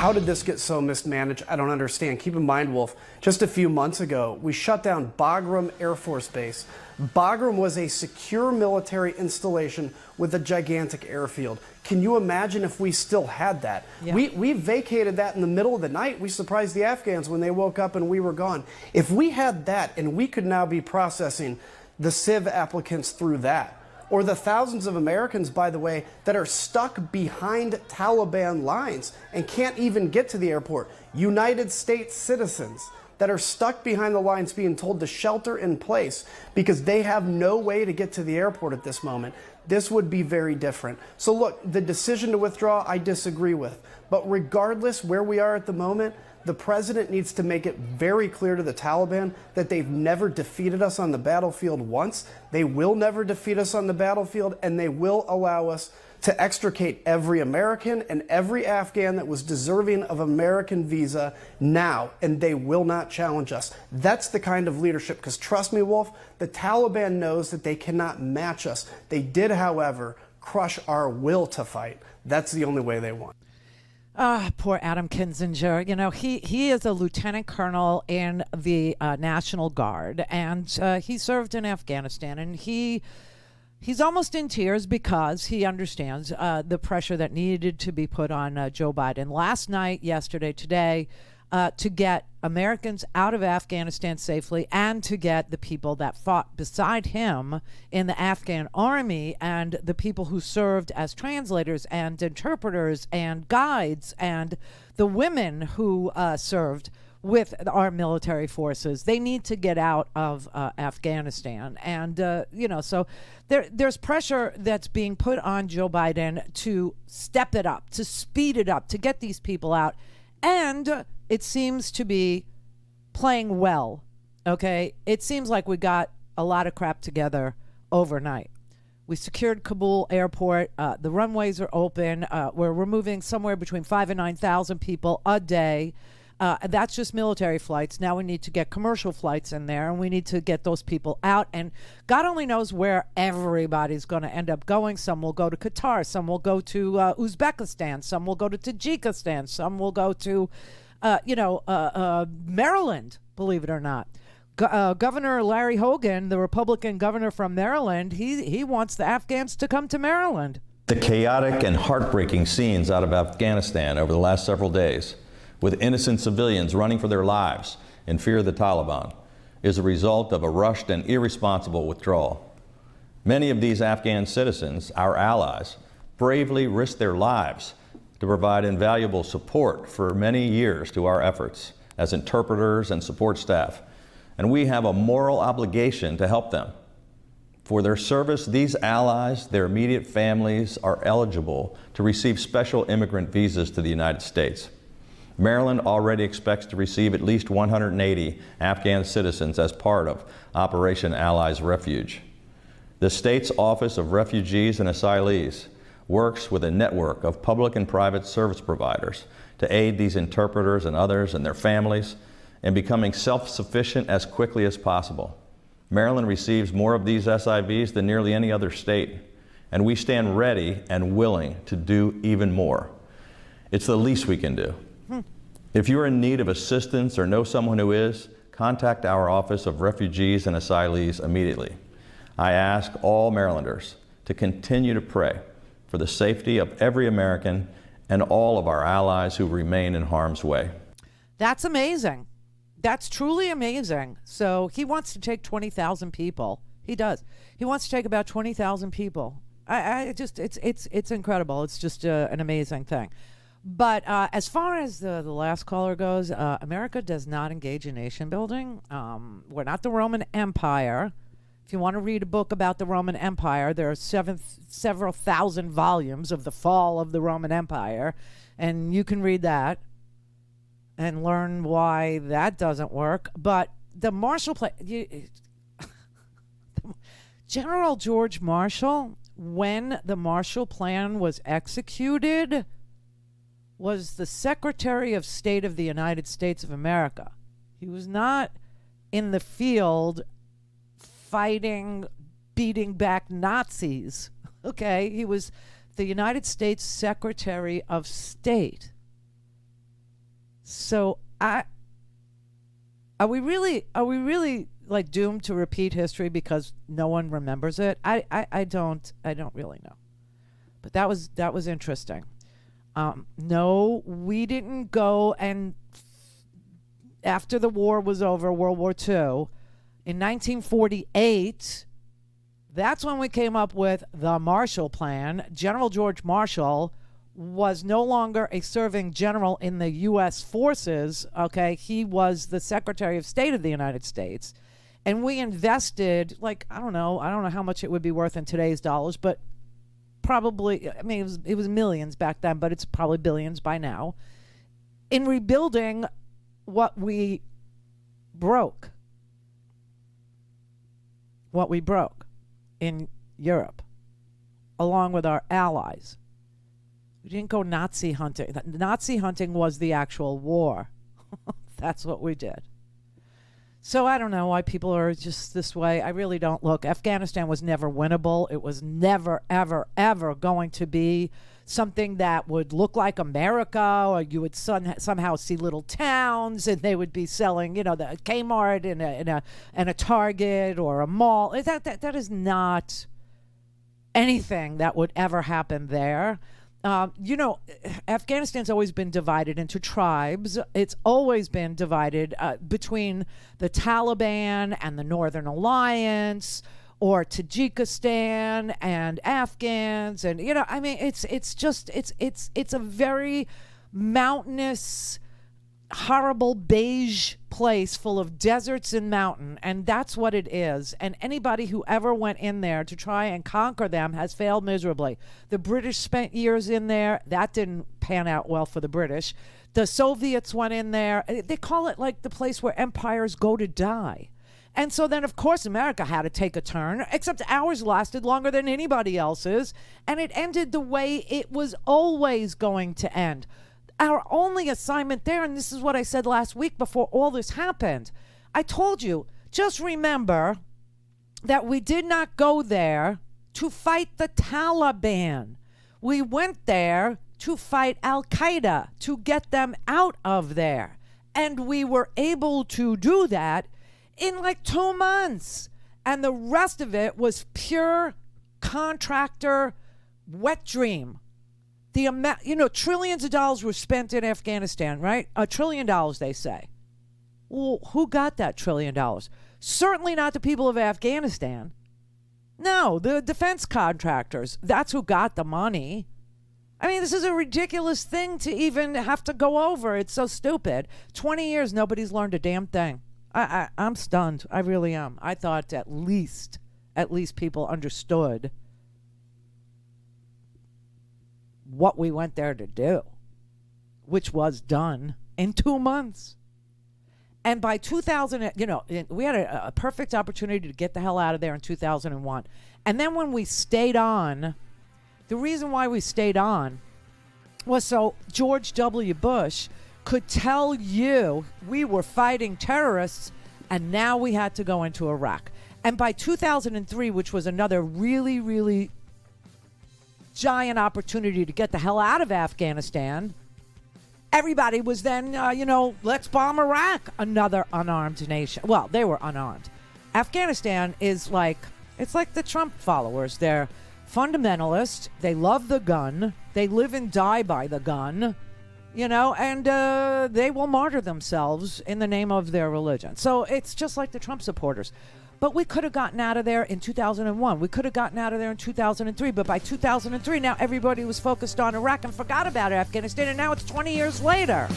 How did this get so mismanaged? I don't understand. Keep in mind, Wolf, just a few months ago, we shut down Bagram Air Force Base. Bagram was a secure military installation with a gigantic airfield. Can you imagine if we still had that? Yeah. We vacated that in the middle of the night. We surprised the Afghans when they woke up and we were gone. If we had that and we could now be processing the civ applicants through that, or the thousands of Americans, by the way, that are stuck behind Taliban lines and can't even get to the airport. United States citizens that are stuck behind the lines being told to shelter in place because they have no way to get to the airport at this moment. This would be very different. So look, the decision to withdraw, I disagree with. But regardless where we are at the moment, the president needs to make it very clear to the Taliban that they've never defeated us on the battlefield once. They will never defeat us on the battlefield, and they will allow us to extricate every American and every Afghan that was deserving of American visa now, and they will not challenge us. That's the kind of leadership, because trust me, Wolf, the Taliban knows that they cannot match us. They did, however, crush our will to fight. That's the only way they won. Poor Adam Kinzinger. You know, he is a lieutenant colonel in the National Guard, and he served in Afghanistan, and he's almost in tears because he understands the pressure that needed to be put on Joe Biden last night, yesterday, today, to get Americans out of Afghanistan safely and to get the people that fought beside him in the Afghan army and the people who served as translators and interpreters and guides and the women who served with our military forces. They need to get out of Afghanistan. And, so there's pressure that's being put on Joe Biden to step it up, to speed it up, to get these people out. And it seems to be playing well, okay? It seems like we got a lot of crap together overnight. We secured Kabul airport. The runways are open. We're removing somewhere between 5,000 and 9,000 people a day. That's just military flights. Now we need to get commercial flights in there, and we need to get those people out. And God only knows where everybody's going to end up going. Some will go to Qatar. Some will go to Uzbekistan. Some will go to Tajikistan. Some will go to, Maryland, believe it or not. Governor Larry Hogan, the Republican governor from Maryland, he wants the Afghans to come to Maryland. The chaotic and heartbreaking scenes out of Afghanistan over the last several days, with innocent civilians running for their lives in fear of the Taliban, is a result of a rushed and irresponsible withdrawal. Many of these Afghan citizens, our allies, bravely risked their lives to provide invaluable support for many years to our efforts as interpreters and support staff, and we have a moral obligation to help them. For their service, these allies, their immediate families, are eligible to receive special immigrant visas to the United States. Maryland already expects to receive at least 180 Afghan citizens as part of Operation Allies Refuge. The state's Office of Refugees and Asylees works with a network of public and private service providers to aid these interpreters and others and their families in becoming self-sufficient as quickly as possible. Maryland receives more of these SIVs than nearly any other state, and we stand ready and willing to do even more. It's the least we can do. If you're in need of assistance or know someone who is, contact our Office of Refugees and Asylees immediately. I ask all Marylanders to continue to pray for the safety of every American and all of our allies who remain in harm's way. That's amazing. That's truly amazing. So he wants to take 20,000 people. He does. He wants to take about 20,000 people. It's incredible. It's just an amazing thing. But as far as the last caller goes, America does not engage in nation building. We're not the Roman Empire. If you want to read a book about the Roman Empire, there are several thousand volumes of the fall of the Roman Empire, and you can read that and learn why that doesn't work. But the Marshall Plan, General George Marshall, when the Marshall Plan was executed, was the Secretary of State of the United States of America. He was not in the field fighting, beating back Nazis. Okay, he was the United States Secretary of State. So are we really like doomed to repeat history because no one remembers it? I don't really know. But that was interesting. No, we didn't go, and after the war was over, World War II, in 1948, that's when we came up with the Marshall Plan. General George Marshall was no longer a serving general in the U.S. forces, okay? He was the Secretary of State of the United States. And we invested, like, I don't know how much it would be worth in today's dollars, but probably, I mean, it was millions back then, but it's probably billions by now, in rebuilding what we broke. What we broke in Europe, along with our allies. We didn't go Nazi hunting. Nazi hunting was the actual war. That's what we did. So I don't know why people are just this way. I really don't. Look, Afghanistan was never winnable. It was never, ever, ever going to be something that would look like America, or you would somehow see little towns and they would be selling, the Kmart and a Target or a mall. That is not anything that would ever happen there. Afghanistan's always been divided into tribes. It's always been divided between the Taliban and the Northern Alliance, or Tajikistan and Afghans, and it's a very mountainous, horrible beige place full of deserts and mountain, and that's what it is. And anybody who ever went in there to try and conquer them has failed miserably. The British spent years in there. That didn't pan out well for the British. The Soviets went in there. They call it like the place where empires go to die. And so then, of course, America had to take a turn, except ours lasted longer than anybody else's, and it ended the way it was always going to end. Our only assignment there, and this is what I said last week before all this happened, I told you, just remember that we did not go there to fight the Taliban. We went there to fight Al-Qaeda, to get them out of there. And we were able to do that in like 2 months. And the rest of it was pure contractor wet dream. The amount, trillions of dollars were spent in Afghanistan, right? $1 trillion, they say. Well, who got that $1 trillion? Certainly not the people of Afghanistan. No, the defense contractors. That's who got the money. I mean, this is a ridiculous thing to even have to go over. It's so stupid. 20 years, nobody's learned a damn thing. I'm stunned. I really am. I thought at least people understood what we went there to do, which was done in 2 months. And by 2000, we had a perfect opportunity to get the hell out of there in 2001. And then when we stayed on, the reason why we stayed on was so George W. Bush could tell you we were fighting terrorists, and now we had to go into Iraq. And by 2003, which was another really, really giant opportunity to get the hell out of Afghanistan, everybody was then, let's bomb Iraq, another unarmed nation. Well, they were unarmed. Afghanistan is it's like the Trump followers. They're fundamentalist. They love the gun. They live and die by the gun, and they will martyr themselves in the name of their religion. So it's just like the Trump supporters. But we could have gotten out of there in 2001. We could have gotten out of there in 2003. But by 2003, now everybody was focused on Iraq and forgot about Afghanistan. And now it's 20 years later.